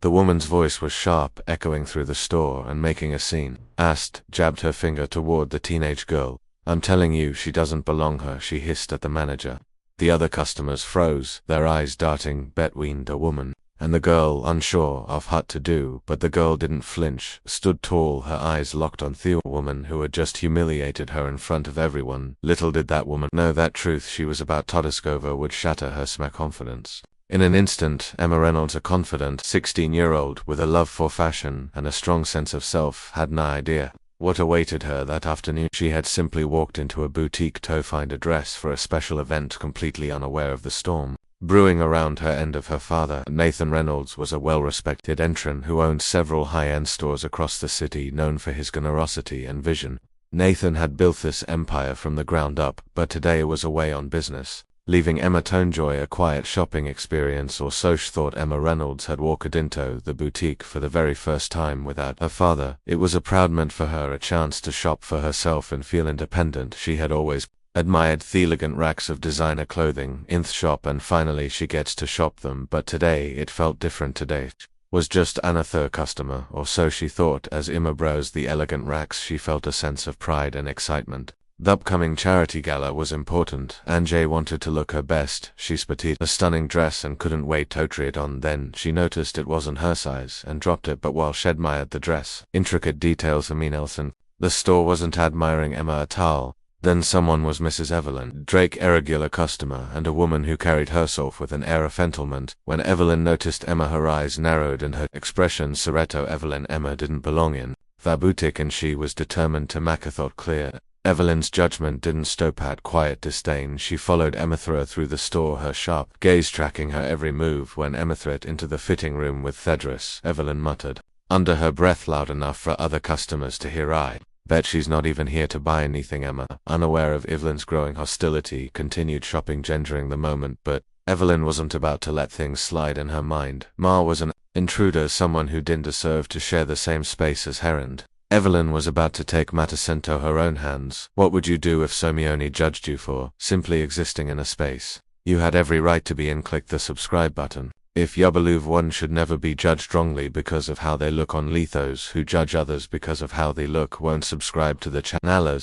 The woman's voice was sharp, echoing through the store and making a scene. Jabbed her finger toward the teenage girl. I'm telling you, she doesn't belong here, she hissed at the manager. The other customers froze, their eyes darting between the woman and the girl, unsure of what to do, but the girl didn't flinch, stood tall, her eyes locked on the woman who had just humiliated her in front of everyone. Little did that woman know that truth she was about to discover would shatter her confidence. In an instant, Emma Reynolds, a confident 16-year-old with a love for fashion and a strong sense of self, had no idea what awaited her that afternoon. She had simply walked into a boutique to find a dress for a special event, completely unaware of the storm brewing around her. And of her father. Nathan Reynolds was a well-respected entrant who owned several high-end stores across the city, known for his generosity and vision. Nathan had built this empire from the ground up, but today was away on business, leaving Emma to enjoy a quiet shopping experience, or so she thought. Emma Reynolds had walked into the boutique for the very first time without her father. It was a proud moment for her, a chance to shop for herself and feel independent. She had always admired the elegant racks of designer clothing in the shop, and finally she gets to shop them, but today it felt different. Today was just another customer, or so she thought. As Emma browsed the elegant racks, she felt a sense of pride and excitement. The upcoming charity gala was important, and Jay wanted to look her best. She spotted a stunning dress and couldn't wait to try it on. Then she noticed it wasn't her size and dropped it, but while she admired the dress intricate details of Nelson, the store wasn't admiring Emma at all. Then someone was Mrs. Evelyn Drake, a regular customer and a woman who carried herself with an air of entitlement. When Evelyn noticed Emma, her eyes narrowed and her expression serrato. Emma didn't belong in the boutique, and she was determined to make her thought clear. Evelyn's judgment didn't stop at quiet disdain. She followed Emma through the store, her sharp gaze tracking her every move. When Emma threaded into the fitting room with Thedris, Evelyn muttered under her breath, loud enough for other customers to hear, "I bet she's not even here to buy anything." Emma, unaware of Evelyn's growing hostility, continued shopping during the moment, but Evelyn wasn't about to let things slide in her mind. Ma was an intruder, someone who didn't deserve to share the same space as her, and Evelyn was about to take matters into her own hands. What would you do if Somione judged you for simply existing in a space? You had every right to be in. Click the subscribe button. If you believe one should never be judged wrongly because of how they look on those who judge others because of how they look won't subscribe to the channel.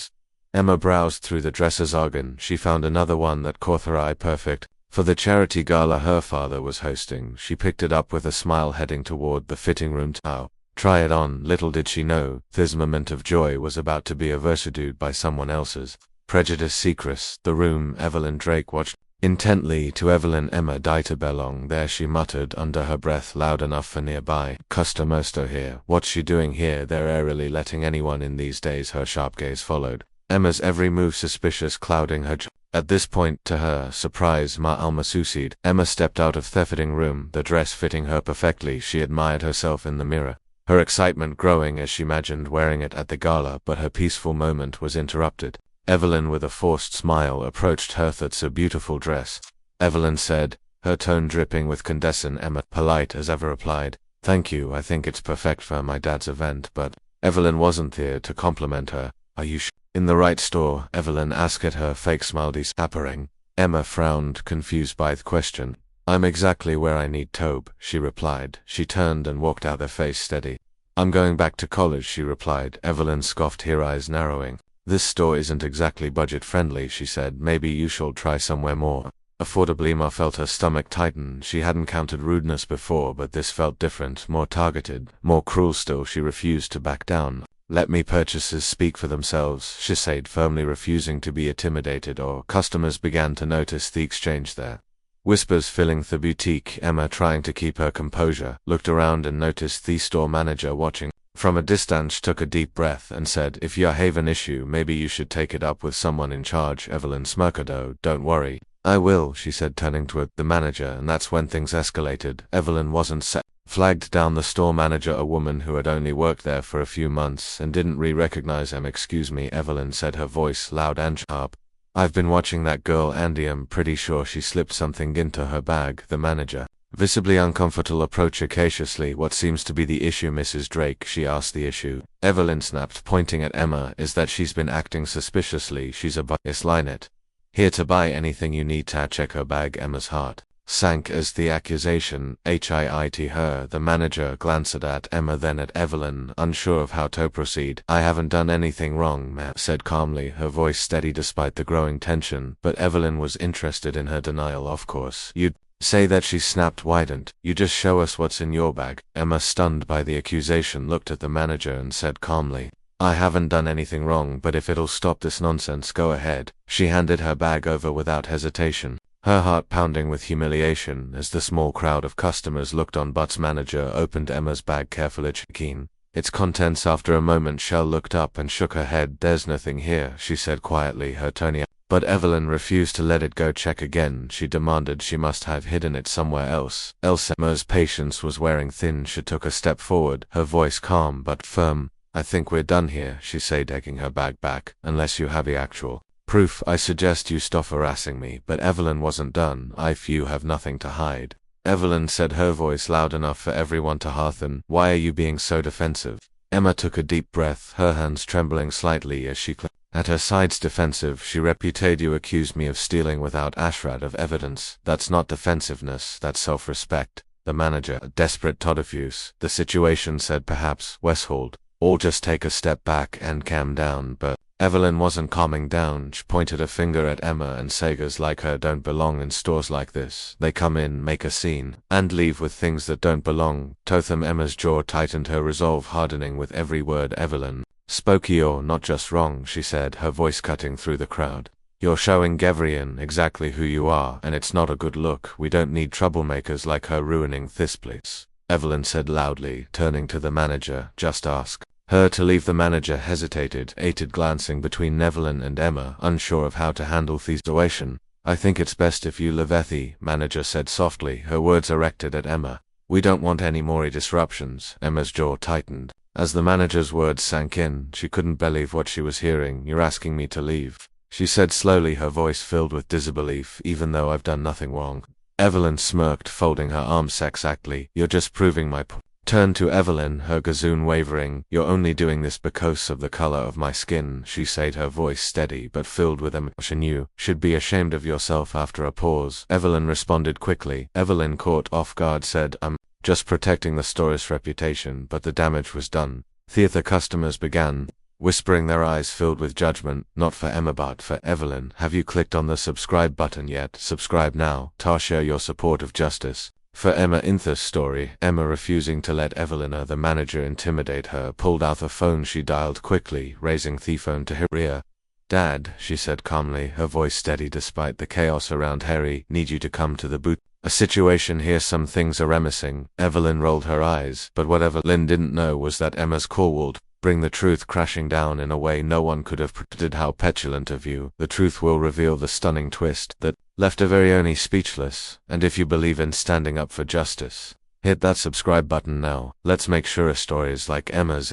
Emma browsed through the dresses again. She found another one that caught her eye, perfect for the charity gala her father was hosting. She picked it up with a smile, heading toward the fitting room to try it on. Little did she know, this moment of joy was about to be overshadowed by someone else's prejudice. Secrets. The room. Evelyn Drake watched intently. To Evelyn, Emma to belong there, she muttered under her breath, loud enough for nearby customers to hear. What's she doing here? They're rarely letting anyone in these days. Her sharp gaze followed Emma's every move, suspicious, clouding her. At this point, to her surprise, Ma Almasucid, Emma stepped out of the fitting room, the dress fitting her perfectly. She admired herself in the mirror, her excitement growing as she imagined wearing it at the gala, but her peaceful moment was interrupted. Evelyn, with a forced smile, approached her. "That's a beautiful dress," Evelyn said, her tone dripping with condescent. Emma, polite as ever, replied, "Thank you, I think it's perfect for my dad's event." But Evelyn wasn't there to compliment her. "Are you in the right store?" Evelyn asked at her, fake smile disappearing. Emma frowned, confused by the question. "I'm exactly where I need Tobe," she replied. She turned and walked out, her face steady. "I'm going back to college," she replied. Evelyn scoffed, her eyes narrowing. "This store isn't exactly budget-friendly," she said. "Maybe you should try somewhere more affordably." Emma felt her stomach tighten. She hadn't counted rudeness before, but this felt different, more targeted, more cruel. Still, she refused to back down. "Let me purchases speak for themselves," she said, firmly refusing to be intimidated. Or customers began to notice the exchange there. Whispers filling the boutique. Emma, trying to keep her composure, looked around and noticed the store manager watching. From a distance, took a deep breath and said, "If you have an issue, maybe you should take it up with someone in charge." Evelyn smirked. "Oh, don't worry, I will," she said, turning toward the manager, and that's when things escalated. Evelyn wasn't flagged down the store manager, a woman who had only worked there for a few months and didn't recognize him. "Excuse me," Evelyn said, her voice loud and sharp. "I've been watching that girl Andy. I'm pretty sure she slipped something into her bag." The manager, visibly uncomfortable, approached cautiously. "What seems to be the issue, Mrs. Drake?" she asked. "The issue," Evelyn snapped, pointing at Emma, "is that she's been acting suspiciously. She's a bias line it. Here to buy anything you need to check her bag." Emma's heart sank as the accusation hit her. The manager glanced at Emma, then at Evelyn, unsure of how to proceed. "I haven't done anything wrong, ma'am," said calmly, her voice steady despite the growing tension, but Evelyn was interested in her denial. "Of course you'd say that," she snapped. "Why don't you just show us what's in your bag?" Emma, stunned by the accusation, looked at the manager and said calmly, "I haven't done anything wrong, but if it'll stop this nonsense, go ahead." She handed her bag over without hesitation, her heart pounding with humiliation as the small crowd of customers looked on. But's manager opened Emma's bag carefully, checking its contents. After a moment, Shell looked up and shook her head. "There's nothing here," she said quietly, her tone. But Evelyn refused to let it go. "Check again," she demanded. "She must have hidden it somewhere else." Emma's patience was wearing thin. She took a step forward, her voice calm but firm. "I think we're done here," she said, taking her bag back. "Unless you have the actual proof, I suggest you stop harassing me." But Evelyn wasn't done. "If you have nothing to hide," Evelyn said, her voice loud enough for everyone to hearken, "why are you being so defensive?" Emma took a deep breath, her hands trembling slightly as she clapped at her sides. "Defensive?" she repeated. "You accused me of stealing without a shred of evidence. That's not defensiveness, that's self-respect." The manager, a desperate Todafuse, the situation said, "Perhaps, Westhold, or just take a step back and calm down." But Evelyn wasn't calming down. She pointed a finger at Emma and saggers like her don't belong in stores like this. They come in, make a scene, and leave with things that don't belong to them. Emma's jaw tightened, her resolve hardening with every word Evelyn spoke. "You're not just wrong," she said, her voice cutting through the crowd. "You're showing Gavrian exactly who you are, and it's not a good look. We don't need troublemakers like her ruining this place," Evelyn said loudly, turning to the manager. "Just ask her to leave." The manager hesitated, glancing between Evelyn and Emma, unsure of how to handle the situation. "I think it's best if you leave," the manager said softly, her words directed at Emma. "We don't want any more disruptions." Emma's jaw tightened. As the manager's words sank in, she couldn't believe what she was hearing. "You're asking me to leave?" she said slowly, her voice filled with disbelief. "Even though I've done nothing wrong?" Evelyn smirked, folding her arms. "Exactly. You're just proving my point." Turned to Evelyn, her gazoon wavering. "You're only doing this because of the color of my skin," she said, her voice steady but filled with emotion. "You should be ashamed of yourself." After a pause, Evelyn responded quickly. Evelyn, caught off guard, said, "I'm just protecting the store's reputation," but the damage was done. Theater customers began whispering, their eyes filled with judgment, not for Emma but for Evelyn. "Have you clicked on the subscribe button yet? Subscribe now to share your support of justice for Emma in this story." Emma, refusing to let Evelyn or the manager intimidate her, pulled out the phone. She dialed quickly, raising the phone to her ear. "Dad," she said calmly, her voice steady despite the chaos around. "Harry, need you to come to the boot. A situation here, some things are reminiscing." Evelyn rolled her eyes, but what Evelyn didn't know was that Emma's call would bring the truth crashing down in a way no one could have predicted. How petulant of you. The truth will reveal the stunning twist that left her very own speechless. And if you believe in standing up for justice, hit that subscribe button now. Let's make sure stories like Emma's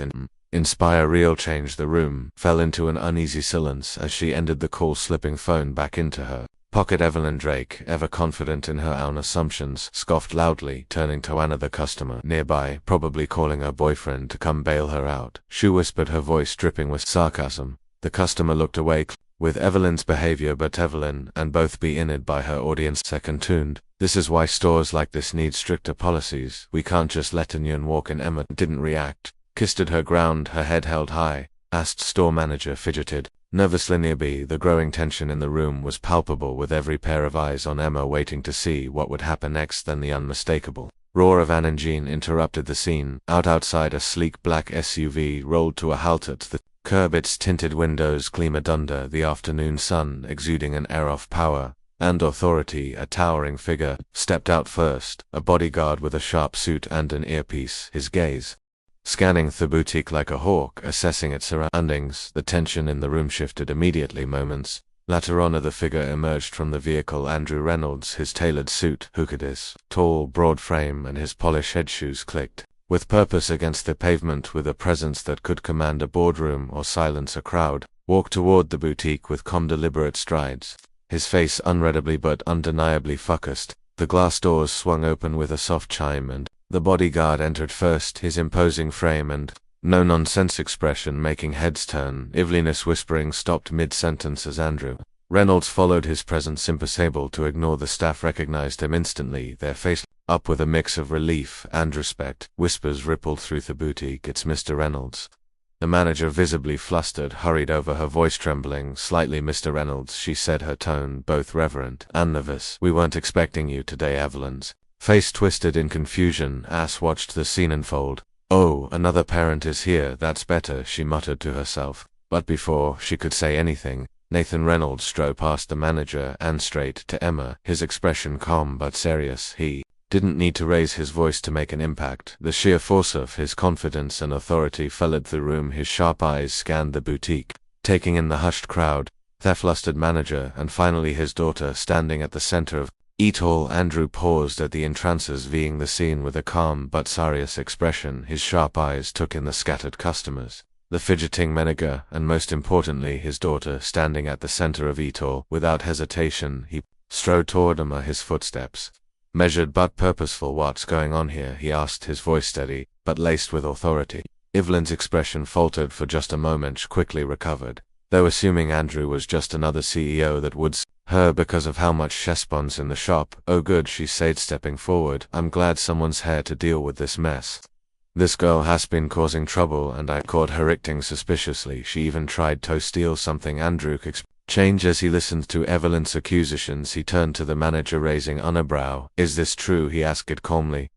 inspire real change. The room fell into an uneasy silence as she ended the call, slipping phone back into her pocket. Evelyn Drake, ever confident in her own assumptions, scoffed loudly, turning to another customer nearby, probably calling her boyfriend to come bail her out. She whispered, her voice dripping with sarcasm. The customer looked away with Evelyn's behavior, but Evelyn and both be ined by her audience second tuned. "This is why stores like this need stricter policies. We can't just let anyone walk in." Emma didn't react, kissed at her ground, her head held high. Asked store manager fidgeted nervously nearby. The growing tension in the room was palpable, with every pair of eyes on Emma, waiting to see what would happen next. Then the unmistakable roar of an engine interrupted the scene. Outside, a sleek black SUV rolled to a halt at the curb, its tinted windows gleamed under the afternoon sun, exuding an air of power and authority. A towering figure stepped out first, a bodyguard with a sharp suit and an earpiece, his gaze scanning the boutique like a hawk, assessing its surroundings. The tension in the room shifted immediately. Moments later on, the figure emerged from the vehicle. Andrew Reynolds, his tailored suit, hooked, his tall, broad frame and his polished head shoes clicked with purpose against the pavement, with a presence that could command a boardroom or silence a crowd, walked toward the boutique with calm, deliberate strides, his face unreadably but undeniably focused. The glass doors swung open with a soft chime, and the bodyguard entered first, his imposing frame and no-nonsense expression making heads turn. Evelyn's whispering stopped mid-sentence as Andrew Reynolds followed his presence impossible to ignore. The staff recognized him instantly, their face up with a mix of relief and respect. Whispers rippled through the boutique. "It's Mr. Reynolds." The manager, visibly flustered, hurried over, her voice trembling slightly. "Mr. Reynolds," she said, her tone both reverent and nervous. "We weren't expecting you today." Evelyn's face twisted in confusion as watched the scene unfold. "Oh, another parent is here, that's better," she muttered to herself. But before she could say anything, Nathan Reynolds strode past the manager and straight to Emma, his expression calm but serious. He didn't need to raise his voice to make an impact. The sheer force of his confidence and authority filled the room. His sharp eyes scanned the boutique, taking in the hushed crowd, the flustered manager, and finally his daughter standing at the center of it all. Andrew paused at the entrances, viewing the scene with a calm but serious expression. His sharp eyes took in the scattered customers, the fidgeting manager, and most importantly his daughter standing at the center of it all. Without hesitation, he strode toward Emma, his footsteps measured but purposeful. "What's going on here?" he asked, his voice steady but laced with authority. Evelyn's expression faltered for just a moment. She quickly recovered, though assuming Andrew was just another CEO that would her because of how much she spends in the shop. "Oh good," she said, stepping forward. "I'm glad someone's here to deal with this mess. This girl has been causing trouble, and I caught her acting suspiciously. She even tried to steal something." Andrew changed as he listened to Evelyn's accusations. He turned to the manager, raising an eyebrow. "Is this true?" he asked it calmly.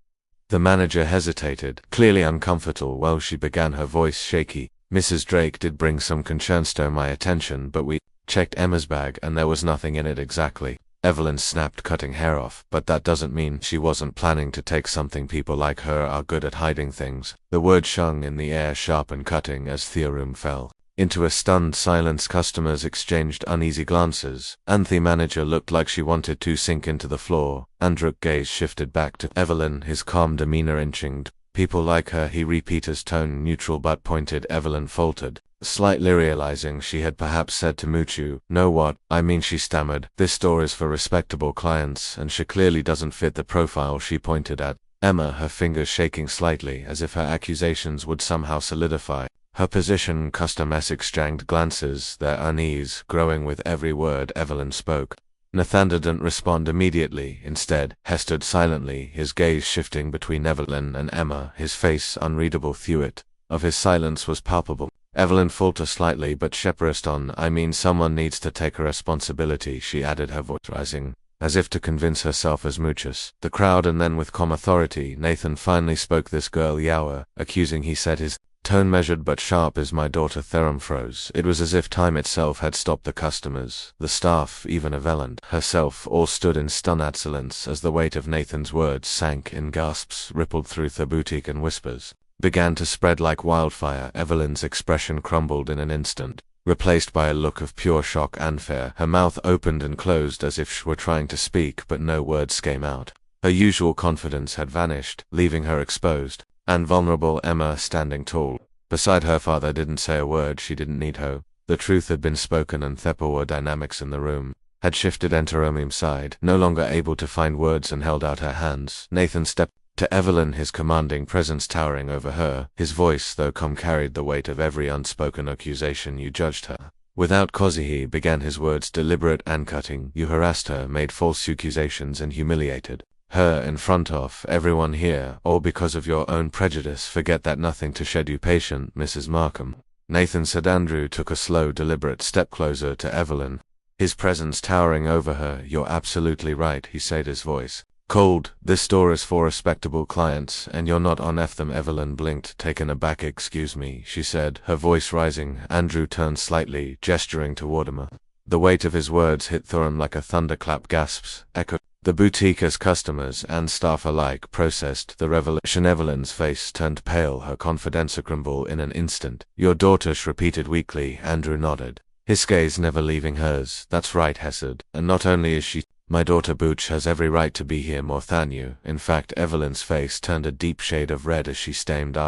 The manager hesitated, clearly uncomfortable. "Well," she began, her voice shaky, "Mrs. Drake did bring some concerns to my attention, but we checked Emma's bag and there was nothing in it exactly." Evelyn snapped, cutting hair off. "But that doesn't mean she wasn't planning to take something. People like her are good at hiding things." The word hung in the air, sharp and cutting, as the room fell into a stunned silence. Customers exchanged uneasy glances, and the manager looked like she wanted to sink into the floor. Andrew's gaze shifted back to Evelyn, his calm demeanor inching. "People like her," he repeated, his tone neutral but pointed. Evelyn faltered, slightly realizing she had perhaps said too much. "Know what I mean," she stammered. "This store is for respectable clients, and she clearly doesn't fit the profile." She pointed at Emma, her fingers shaking slightly, as if her accusations would somehow solidify her position. Customers exchanged glances, their unease growing with every word Evelyn spoke. Nathan didn't respond immediately. Instead, he stood silently, his gaze shifting between Evelyn and Emma, his face unreadable. Through it of his silence was palpable. Evelyn faltered slightly, but she pressed on. "I mean, someone needs to take her responsibility," she added, her voice rising, as if to convince herself as much as the crowd. And then with calm authority, Nathan finally spoke. "This girl Yawa, accusing," he said, his tone measured but sharp, "is my daughter." Theron froze. It was as if time itself had stopped. The customers, the staff, even Evelyn herself, all stood in stunned silence as the weight of Nathan's words sank in gasps, rippled through the boutique, and whispers began to spread like wildfire. Evelyn's expression crumbled in an instant, replaced by a look of pure shock and fear. Her mouth opened and closed as if she were trying to speak, but no words came out. Her usual confidence had vanished, leaving her exposed and vulnerable. Emma, standing tall beside her father, didn't say a word. She didn't need her. The truth had been spoken, and the power dynamics in the room had shifted. Enter Omim's side, no longer able to find words, and held out her hands. Nathan stepped to Evelyn, his commanding presence towering over her. His voice, though calm, carried the weight of every unspoken accusation. "You judged her without cause," he began, his words deliberate and cutting. "You harassed her, made false accusations, and humiliated her in front of everyone here, all because of your own prejudice. Forget that. Nothing to shed you patient, Mrs. Markham," Nathan said. Andrew took a slow, deliberate step closer to Evelyn, his presence towering over her. "You're absolutely right," he said, his voice cold. "This store is for respectable clients, and you're not on them." Evelyn blinked, taken aback. "Excuse me," she said, her voice rising. Andrew turned slightly, gesturing toward Emma. The weight of his words hit Thorum like a thunderclap. Gasps echoed the boutique as customers and staff alike processed the revelation. Evelyn's face turned pale, her confidence crumbled in an instant. "Your daughter," she repeated weakly. Andrew nodded, his gaze never leaving hers. "That's right," he said. "And not only is she my daughter, Booch has every right to be here more than you. In fact," Evelyn's face turned a deep shade of red as she stammered,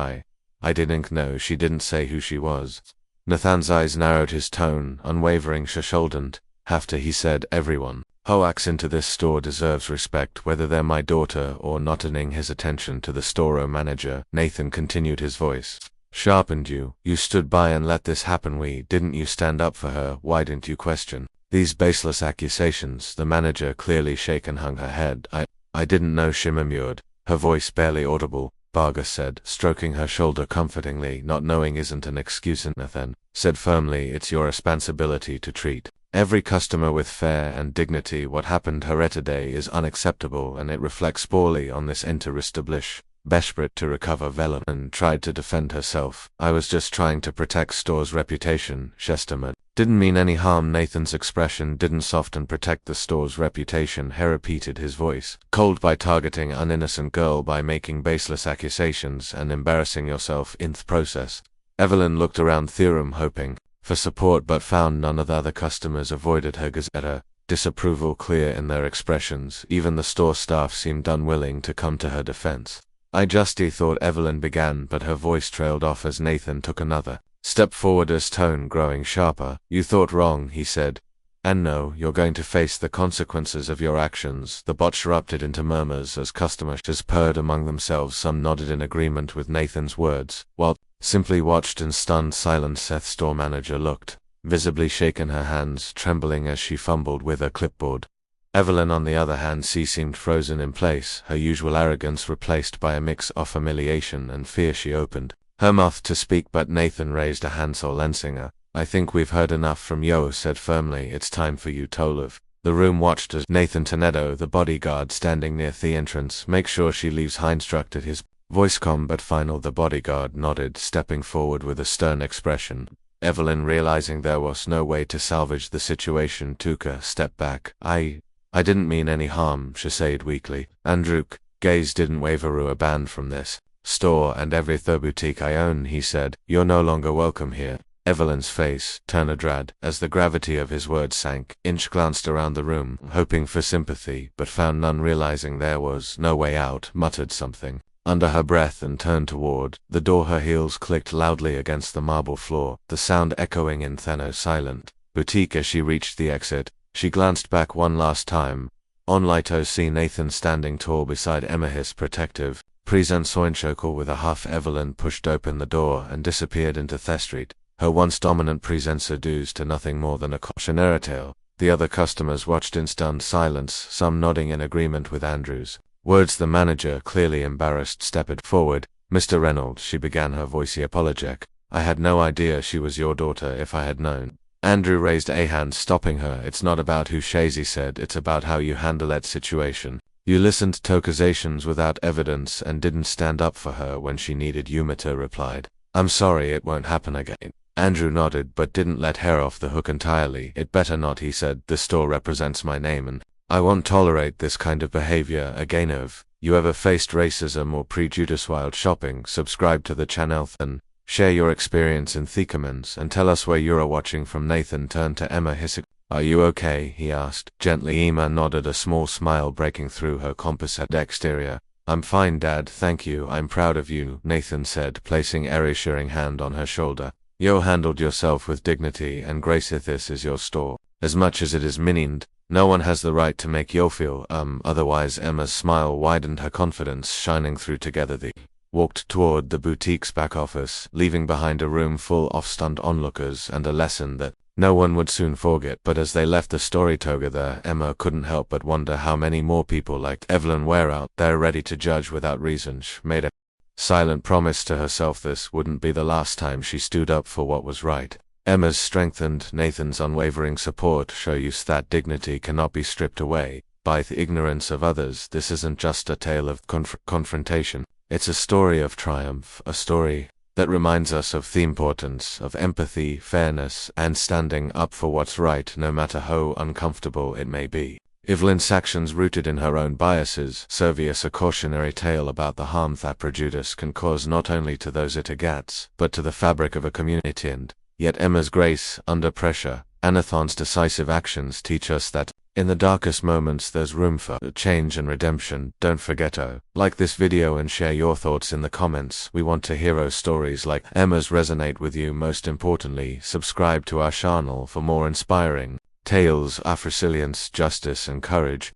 I didn't know." She didn't say who she was. Nathan's eyes narrowed, his tone unwavering. "Shouldn't have to," he said. "Everyone who acts into this store deserves respect, whether they're my daughter or not." Turning his attention to the store manager, Nathan continued, his voice sharpened. You stood by and let this happen. Didn't you stand up for her? Why didn't you question These baseless accusations, the manager, clearly shaken, hung her head. I didn't know, she murmured, her voice barely audible. Vargas said, stroking her shoulder comfortingly. Not knowing isn't an excuse. Nathan said firmly, it's your responsibility to treat every customer with fair and dignity. What happened here today is unacceptable, and it reflects poorly on this inter-establish. Desperate to recover, Evelyn tried to defend herself. I was just trying to protect store's reputation, Chesterman. Didn't mean any harm. Nathan's expression didn't soften. Protect the store's reputation, he repeated, his voice cold. By targeting an innocent girl, by making baseless accusations and embarrassing yourself in the process. Evelyn looked around the room, hoping for support, but found none. Of the other customers avoided her gaze, disapproval clear in their expressions. Even the store staff seemed unwilling to come to her defense. I just thought, Evelyn began, but her voice trailed off as Nathan took another step forward, his tone growing sharper. You thought wrong, he said. And no, you're going to face the consequences of your actions. The botch erupted into murmurs as customers purred among themselves. Some nodded in agreement with Nathan's words, while simply watched in stunned silence. Seth's store manager looked visibly shaken, her hands trembling as she fumbled with her clipboard. Evelyn, on the other hand, seemed frozen in place, her usual arrogance replaced by a mix of humiliation and fear. She opened her mouth to speak, but Nathan raised a hand, silencing her. I think we've heard enough from you, said firmly. It's time for you to leave. The room watched as Nathan Tonedo, the bodyguard standing near the entrance, make sure she leaves, he instructed, his voice calm but final. The bodyguard nodded, stepping forward with a stern expression. Evelyn, realizing there was no way to salvage the situation, took a step back. I didn't mean any harm, she said weakly. Andrew's gaze didn't waver. Banned from this store and every other boutique I own, he said. You're no longer welcome here. Evelyn's face turned red as the gravity of his words sank. Inch glanced around the room, hoping for sympathy, but found none. Realizing there was no way out, muttered something under her breath and turned toward the door. Her heels clicked loudly against the marble floor, the sound echoing in Thano's silent boutique. As she reached the exit, she glanced back one last time. On Lito, see Nathan standing tall beside Emma, his protective presence soinchokel with a huff. Evelyn pushed open the door and disappeared into the street, her once dominant presence reduced to nothing more than a cautionary tale. The other customers watched in stunned silence, some nodding in agreement with Andrew's words. The manager, clearly embarrassed, stepped forward. Mr. Reynolds, she began, her voice apologetic. I had no idea she was your daughter. If I had known. Andrew raised a hand, stopping her. It's not about who Shazy said, it's about how you handle that situation. You listened to accusations without evidence and didn't stand up for her when she needed you. Mita replied. I'm sorry, it won't happen again. Andrew nodded but didn't let her off the hook entirely. It better not, he said. The store represents my name and I won't tolerate this kind of behavior again. If you ever faced racism or prejudice while shopping, subscribe to the channel and share your experience in the comments and tell us where you're watching from. Nathan turned to Emma, hissing. Are you okay? He asked gently. Emma nodded, a small smile breaking through her composite exterior. I'm fine, Dad, thank you. I'm proud of you, Nathan said, placing a reassuring hand on her shoulder. You handled yourself with dignity and grace. This is your store. As much as it is minimed, no one has the right to make you feel, otherwise. Emma's smile widened, her confidence shining through. Together they walked toward the boutique's back office, leaving behind a room full of stunned onlookers and a lesson that no one would soon forget. But as they left the story together, Emma couldn't help but wonder how many more people like Evelyn were out there ready to judge without reason. She made a silent promise to herself this wouldn't be the last time she stood up for what was right. Emma's strengthened Nathan's unwavering support show you that dignity cannot be stripped away by the ignorance of others. This isn't just a tale of confrontation. It's a story of triumph, a story that reminds us of the importance of empathy, fairness, and standing up for what's right, no matter how uncomfortable it may be. Evelyn's actions, rooted in her own biases, serve as a cautionary tale about the harm that prejudice can cause not only to those it agats, but to the fabric of a community. And yet Emma's grace under pressure, Anathon's decisive actions teach us that in the darkest moments there's room for change and redemption. Don't forget to like this video and share your thoughts in the comments. We want to hear stories like Emma's resonate with you. Most importantly, subscribe to our channel for more inspiring tales of resilience, justice and courage.